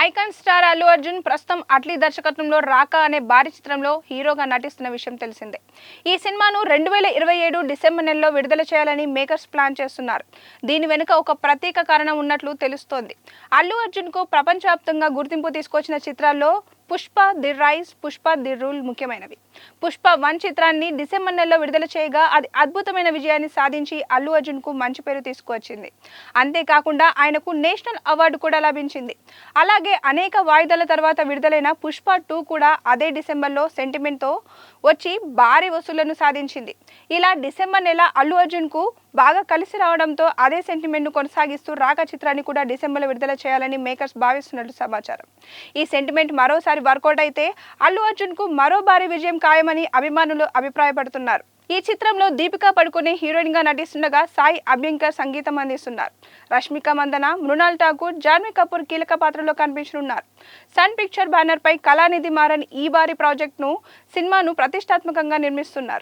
Icon star Allu Arjun ప్రస్తుతం అట్లీ దర్శకత్వంలో రాకా అనే భారీ చిత్రంలో హీరోగా నటిస్తున్న విషయం తెలిసిందే. ఈ సినిమాను 2027 డిసెంబర్ నెలలో విడుదల చేయాలని మేకర్స్ ప్లాన్ చేస్తున్నారు. దీని వెనుక ఒక ప్రత్యేక కారణం ఉన్నట్లు తెలుస్తోంది. అల్లు అర్జున్ కు ప్రపంచవ్యాప్తంగా గుర్తింపు తీసుకొచ్చిన చిత్రాల్లో Pushpa the rise, Pushpa the rule ముఖ్యమైనవి. పుష్ప 1 చిత్రాన్ని డిసెంబర్ నెలలో విడుదల చేయగా అది అద్భుతమైన విజయాన్ని సాధించి అల్లు అర్జున్ కు మంచి పేరు తీసుకువచ్చింది. అంతేకాకుండా ఆయనకు నేషనల్ అవార్డు కూడా లభించింది. అలాగే అనేక వాయిదాల తర్వాత విడుదలైన పుష్ప 2 కూడా అదే డిసెంబర్లో సెంటిమెంట్తో వచ్చి భారీ వసూళ్లను సాధించింది. ఇలా డిసెంబర్ నెల అల్లు అర్జున్ కు బాగా కలిసి రావడంతో అదే సెంటిమెంట్ను కొనసాగిస్తూ రాకా చిత్రాన్ని కూడా డిసెంబర్లో విడుదల చేయాలని మేకర్స్ భావిస్తున్నట్లు సమాచారం. ఈ సెంటిమెంట్ మరోసారి వర్కౌట్ అయితే అల్లు అర్జున్ కు మరో భారీ విజయం ఖాయమని అభిమానులు అభిప్రాయపడుతున్నారు. ఈ చిత్రంలో దీపికా పడుకునే హీరోయిన్ గా నటిస్తుండగా సాయి అభ్యంకర్ సంగీతం అందిస్తున్నారు. రష్మిక మందన, మృణాల్ ఠాకూర్, జాన్వీ కపూర్ కీలక పాత్రలో కనిపించనున్నారు. సన్ పిక్చర్ బ్యానర్ పై కళానిధి మారన్ ఈ భారీ ప్రాజెక్టును సినిమాను ప్రతిష్టాత్మకంగా నిర్మిస్తున్నారు.